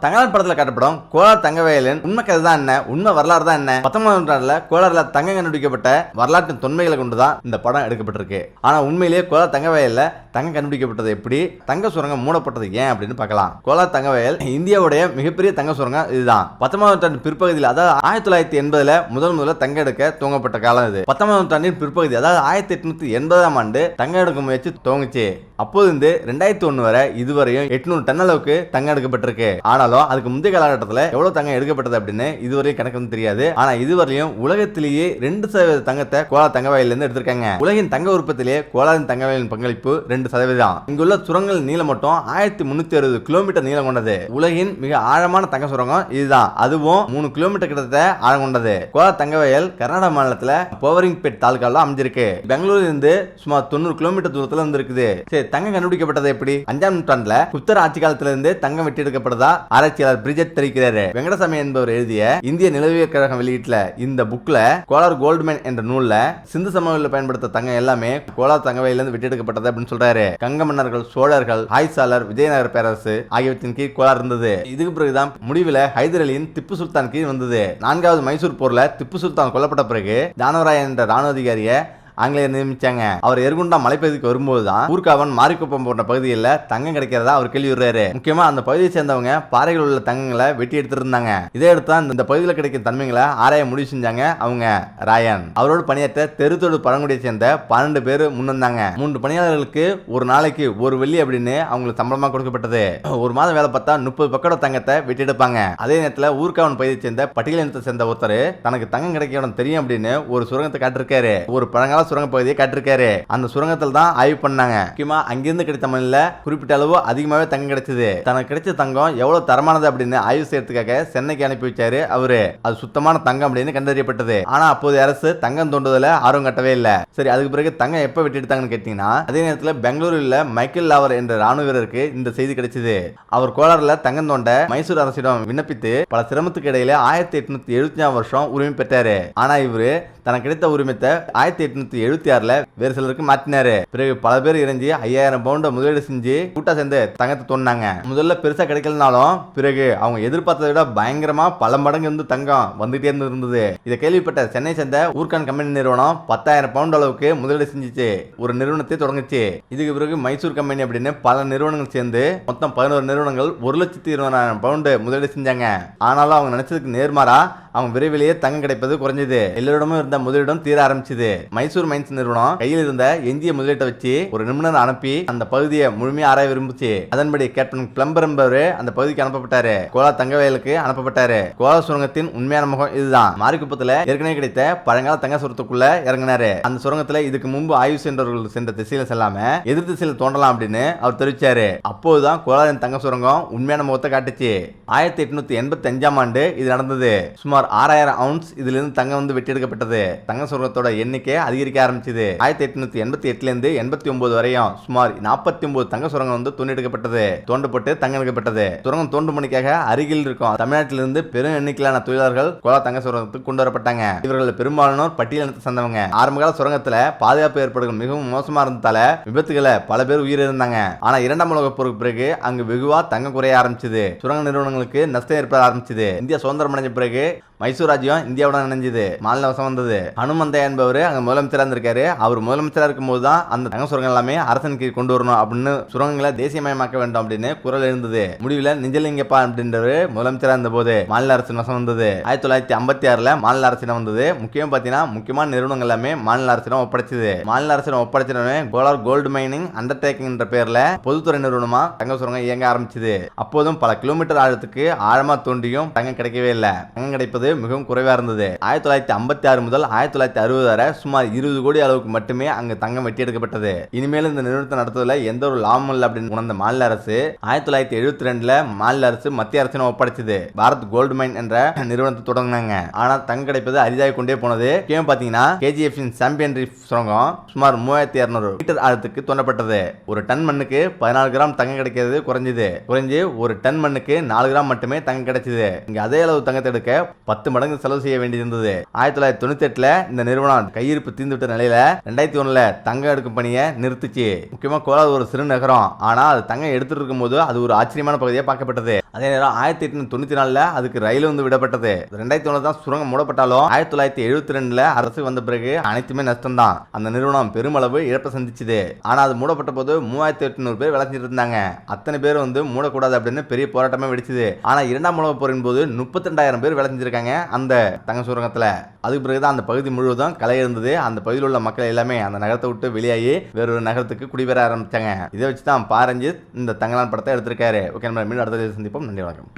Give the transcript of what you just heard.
தங்கலான் படத்துல காட்டப்படும் கோலார் தங்க வயலின் உண்மை கதை தான் என்ன, உண்மை வரலாறு தான் என்ன, 19ஆம் நூற்றாண்டுல கோலாறுல தங்கம் கண்டுபிடிக்கப்பட்ட வரலாற்றின் தொன்மைகளை கொண்டுதான் இந்த படம் எடுக்கப்பட்டிருக்கு. ஆனா உண்மையிலேயே கோலார் தங்க வயல்ல தங்கம் கண்டுபிடிக்கப்பட்டது எப்படி, தங்க சுரங்கம் மூடப்பட்டது ஏன் அப்படின்னு பார்க்கலாம். கோலார் தங்க வயல் இந்தியாவுடைய மிகப்பெரிய தங்க சுரங்கம் இதுதான். 19ஆம் நூற்றாண்டு பிற்பகுதியில், அதாவது 1980ல முதல்ல தங்க எடுக்க துவங்கப்பட்ட காலம் இது. 19ஆம் நூற்றாண்டின் பிற்பகுதி, அதாவது 1880ஆம் ஆண்டு தங்க எடுக்க முயற்சி துவங்குச்சு. அப்போது இருந்து 2001 வரை இதுவரையும் 800 டன் அளவுக்கு தங்கம் எடுக்கப்பட்டிருக்கு. ஆனாலும் அதுக்கு முந்தைய காலகட்டத்தில் எவ்வளவு தங்கம் எடுக்கப்பட்டது அப்படின்னு இதுவரையும் கணக்கு தெரியாது. ஆனா இதுவரையும் உலகத்திலேயே 2% தங்கத்தை கோலார் தங்க வயல்ல இருந்து எடுத்திருக்காங்க. உலகின் தங்க உற்பத்தியிலே கோலாரின் தங்க வயலின் பங்களிப்பு 2%. இங்குள்ள சுரங்கங்கள் நீளம் மட்டும் 1360 கிலோமீட்டர் நீளம் கொண்டது. உலகின் மிக ஆழமான தங்க சுரங்கம் இதுதான். அதுவும் 3 கிலோமீட்டர் கிட்டத்தட்ட ஆழம் கொண்டது. கோலார் தங்க வயல் கர்நாடக மாநிலத்தில் போவரிங்பேட் தாலுகால அமைஞ்சிருக்கு. பெங்களூரில் இருந்து சுமார் 90 கிலோமீட்டர் தூரத்தில் இருந்து இருக்குது. சரி, தங்கம் கண்டுபிடிக்கப்பட்டது எப்படி? 5ஆம் நூற்றாண்டுல குப்தர் ஆட்சி காலத்திலிருந்து தங்கம் வெட்டி எடுக்கப்படுதா ஆராய்ச்சியாளர் பிரிஜெட் தெரிவிக்கிறாரு. வெங்கடசாமி என்பவர் எழுதிய இந்திய நிலவியல் கழகம் வெளியீட்டுல இந்த புக்ல கோலார் கோல்ட்மேன் என்ற நூல்ல சிந்து சமவெளியில் பயன்படுத்த தங்கம் எல்லாமே கோலார் தங்க வயலிலிருந்து வெட்டி எடுக்கப்பட்டது அப்படின்னு சொல்றாரு. கங்க மன்னர்கள், சோழர்கள், ஹாய்சாலர், விஜயநகர பேரரசு ஆகியவற்றின் கீழ் கோலார் இருந்தது. இதுக்கு பிறகுதான் முடிவில் ஹைதர் அலியின் திப்பு சுல்தான் கீழ் வந்தது. 4வது மைசூர் போர்ல திப்பு சுல்தான் கொல்லப்பட்ட பிறகு தானவராயன் என்ற ராணுவ அதிகாரியை ஆங்கிலேயர் நியமிச்சாங்க. அவர் எர்குண்டா மலைப்பகுதிக்கு வரும்போது தான் ஊர்காவன், மாரிக்குப்பம் போன்ற பகுதியில் தங்கம் கிடைக்கிறதா அவர் கேள்வி விடுறாரு. முக்கியமா அந்த பகுதியை சேர்ந்தவங்க பாறைகள் உள்ள தங்கங்களை வெட்டி எடுத்துட்டு இருந்தாங்க. இதை எடுத்தா இந்த பகுதியில் கிடைக்கும் தன்மைகளை ஆராய முடிவு செஞ்சாங்க அவங்க ராயன். அவரோடு பணியாற்ற தெருத்தோடு பழங்குடியை சேர்ந்த 12 பேர் முன்வந்தாங்க. 3 பணியாளர்களுக்கு ஒரு நாளைக்கு 1 வெள்ளி அப்படின்னு அவங்களுக்கு சம்பளமா கொடுக்கப்பட்டது. ஒரு மாதம் வேலை பார்த்தா 30 பக்கோட தங்கத்தை வெட்டி எடுப்பாங்க. அதே நேரத்தில் ஊர்காவன் பகுதியை சேர்ந்த பட்டியல் இனத்தை சேர்ந்த ஒருத்தர் தனக்கு தங்கம் கிடைக்க தெரியும் அப்படின்னு ஒரு சுரங்கத்தை காட்டிருக்காரு. ஒரு பழங்கால சுரங்க பகுதியை காட்டிருக்காரு. அந்த சுரங்கத்தில் தான் ஆய்வு பண்ணாங்க. முக்கியமா அங்கிருந்து கிடைத்த மண்ணில் குறிப்பிட்ட அளவு அதிகமாகவே தங்கம் கிடைச்சது. தனக்கு கிடைச்ச தங்கம் எவ்வளவு தரமானது அப்படின்னு ஆய்வு செய்யறதுக்காக சென்னைக்கு அனுப்பி வச்சாரு அவரு. அது சுத்தமான தங்கம் அப்படின்னு கண்டறியப்பட்டது. ஆனா அப்போது அரசு தங்கம் தோண்டுதல ஆர்வம் கட்டவே இல்லை. சரி, அதுக்கு பிறகு தங்கம் எப்ப வெட்டி எடுத்தாங்கன்னு கேட்டீங்கன்னா, அதே நேரத்தில் பெங்களூரில் மைக்கேல் லாவர் என்ற ராணுவ வீரருக்கு இந்த செய்தி கிடைச்சது. அவர் கோலாறுல தங்கம் தோண்ட மைசூர் அரசிடம் விண்ணப்பித்து பல சிரமத்துக்கு இடையில 1874 வருஷம் உரிமை பெற்றாரு. ஆனா இவரு தனக்கு கிடைத்த உரிமத்தை 1876ல வேறு சிலருக்கு மாற்றினாரு. பிறகு பல பேர் இறங்கி 5000 பவுண்ட் முதலீடு செஞ்சு கூட்டா சேர்ந்து தங்கத்தை தோண்டினாங்க. முதல்ல பெருசா கிடைக்கலனாலும் பிறகு அவங்க எதிர்பார்த்ததை விட பயங்கரமா பல மடங்கு இருந்து தங்கம் வந்துட்டே இருந்தது. இதை கேள்விப்பட்ட சென்னை சேர்ந்த ஊர்கான் கம்பெனி நிறுவனம் 10,000 பவுண்ட் அளவுக்கு முதலீடு செஞ்சுச்சு. ஒரு நிறுவனத்தை தொடங்குச்சு. இதுக்கு பிறகு மைசூர் கம்பெனி அப்படின்னு பல நிறுவனங்கள் சேர்ந்து மொத்தம் 11 நிறுவனங்கள் 1,20,000 பவுண்டு முதலீடு செஞ்சாங்க. ஆனாலும் அவங்க நினைச்சதுக்கு நேர்மாறா அவங்க விரைவிலேயே தங்கம் கிடைப்பது குறைஞ்சது. எல்லோரிடமும் இருந்த முதலீடும் தீர ஆரம்பிச்சது. மைசூர் மைன்ஸ் நிறுவனம் கையில் இருந்த எஞ்சிய முதலீட்டை வச்சு ஒரு நிபுணர் அனுப்பி அந்த பகுதியை முழுமையா ஆராய விரும்புச்சு. அதன்படி கேப்டன் பிளம்பர் என்பவர் அந்த பகுதிக்கு அனுப்பப்பட்டாரு. கோலார் தங்க வயலுக்கு அனுப்பப்பட்டாரு. கோலார் சுரங்கத்தின் உண்மையான முகம் இதுதான். மாரிக்குப்பத்துல ஏற்கனவே கிடைத்த பழங்கால தங்க சுரங்கத்துக்குள்ள இறங்கினாரு. அந்த சுரங்கத்துல இதுக்கு முன்பு ஆய்வு சென்றவர்கள் சென்ற திசையில செல்லாம எதிர் திசையில தோண்டலாம் அப்படின்னு அவர் தெரிவிச்சாரு. அப்போதுதான் கோலாரின் தங்க சுரங்கம் உண்மையான முகத்தை காட்டுச்சு. 1885ஆம் ஆண்டு இது நடந்தது. சுமார் 6000 அவுன்ஸ் இதுல இருந்து தங்கம் வந்து வெட்டி எடுக்கப்பட்டது. தங்க சுரங்கத்தோட எண்ணிக்கை அதிகரிக்க ஆரம்பிச்சது. 1888ல இருந்து 89 வரையும் சுமார் 49 தங்க சுரங்கம் வந்து தோண்டெடுக்கப்பட்டது. தோண்டப்பட்டு தங்கம் எடுக்கப்பட்டது. சுரங்கம் தோண்டும் பணிக்காக அருகில் இருக்கும் தமிழ்நாட்டிலிருந்து பெரும் எண்ணிக்கையிலான தொழிலாளர்கள் கோலார் தங்க சுரங்கத்துக்கு கொண்டு வரப்பட்டாங்க. இவர்கள் பெரும்பாலானோர் பட்டியல் இனத்தை சேர்ந்தவங்க. ஆரம்பகால சுரங்கத்துல பாதுகாப்பு ஏற்பாடுகள் மிகவும் மோசமா இருந்ததால விபத்துகளை பல பேர் உயிரிழந்தாங்க. ஆனா 2ஆம் உலகப் போருக்கு பிறகு அங்கு வெகுவா தங்கம் குறைய ஆரம்பிச்சது. சுரங்க நிறுவனங்களுக்கு நஷ்டம் ஏற்பட ஆரம்பிச்சது. இந்தியா சுதந்திரம் அடைஞ்ச பிறகு மைசூர் ராஜ்யம் இந்தியாவுடன் இணைஞ்சது. மாநில வசம் வந்தது. ஹனுமந்தா என்பவர் அங்க முதலமைச்சரா இருந்திருக்காரு. அவர் முதலமைச்சரா இருக்கும் போது தான் அந்த தங்க சுரங்கம் எல்லாமே அரசன் கீழ் கொண்டு வரணும் அப்படின்னு சுரங்கங்களை தேசியமயமாக்க வேண்டும் அப்படின்னு குரல் எழுந்தது. முடிவில் நிஜலிங்கப்பா அப்படின்றவர் முதலமைச்சரா இருந்த போது மாநில அரசின் வசம் வந்தது. 1956ல மாநில அரசிடம் வந்தது. முக்கியம் பாத்தீங்கன்னா முக்கியமான நிறுவனங்கள் எல்லாமே மாநில அரசிடம் ஒப்படைச்சது. மாநில அரசிடம் ஒப்படைச்சதுமே கோலார் கோல்டு மைனிங் அண்டர்டேக்கிங் என்ற பேர்ல பொதுத்துறை நிறுவனமா தங்க சுரங்கம் இயங்க ஆரம்பிச்சது. அப்போதும் பல கிலோமீட்டர் ஆழத்துக்கு ஆழமா தோண்டியும் தங்கம் கிடைக்கவே இல்லை. தங்கம் கிடைப்பது மிகவும் குறைவா இருந்தது. 1956 முதல் 1960 வரை சுமார் 20 கோடி அளவுக்கு மட்டுமே அங்கு தங்கம் வெட்டி எடுக்கப்பட்டது. இனிமேல் இந்த நிறுவனத்தை நடத்துவதில் எந்த ஒரு லாபமும் இல்லை அப்படின்னு உணர்ந்த மாநில அரசு 1972ல மாநில அரசு மத்திய அரசிடம் ஒப்படைச்சது. பாரத் கோல்டு மைன் என்ற நிறுவனத்தை தொடங்கினாங்க. ஆனா தங்கம் கிடைப்பது அரிதாகி கொண்டே போனது. முக்கியம் பாத்தீங்கன்னா KGF சாம்பியன் ரீஃப் சுரங்கம் சுமார் 3200 மீட்டர் ஆழத்துக்கு தோண்டப்பட்டது. ஒரு டன் மண்ணுக்கு 14 கிராம் தங்கம் கிடைக்கிறது குறைஞ்சு ஒரு டன் மண்ணுக்கு 4 கிராம் மட்டுமே தங்கம் கிடைச்சது. இங்க அதே அளவு தங்கத்தை எடுக்க 10 மடங்கு செலவு செய்ய வேண்டியிருந்தது. 1998 இந்த நிறுவனம் கையிருப்பு தீர்ந்துவிட்ட நிலையில 2001 தங்கம் எடுக்கும் பணியை நிறுத்துச்சு. முக்கியமா கோலார் ஒரு சிறு நகரம், ஆனா அது தங்கம் எடுத்துட்டு இருக்கும் போது அது ஒரு ஆச்சரியமான பகுதியாக பார்க்கப்பட்டது. அதே நேரம் 1894 அதுக்கு ரயில் வந்து விடப்பட்டது. 2001 தான் சுரங்கம் மூடப்பட்டாலும் 1972 அரசு வந்த பிறகு அனைத்துமே நஷ்டம் தான். அந்த நிறுவனம் பெருமளவு இழப்பை சந்திச்சுது. ஆனா அது மூடப்பட்ட போது 3800 பேர் வேலை செஞ்சுட்டு இருந்தாங்க. அத்தனை பேர் வந்து மூடக்கூடாது அப்படின்னு பெரிய போராட்டமே வெடிச்சது. ஆனா இரண்டாம் உலக போரின் போது 32,000 பேர் வேலை செஞ்சிருக்காங்க அந்த தங்க சுரங்கத்துல. அதுக்கு பிறகுதான் அந்த பகுதி முழுவதும் களை இருந்தது. அந்த பகுதியில் உள்ள மக்கள் எல்லாமே அந்த நகரத்தை விட்டு வெளியாகி வேறொரு நகரத்துக்கு குடிபெற ஆரம்பிச்சாங்க. இதை வச்சு தான் பா ரஞ்சித் இந்த தங்கலான் படத்தை எடுத்திருக்காரு. ஓகே, நம்ம மீண்டும் அடுத்த சந்திப்போம். நன்றி, வணக்கம்.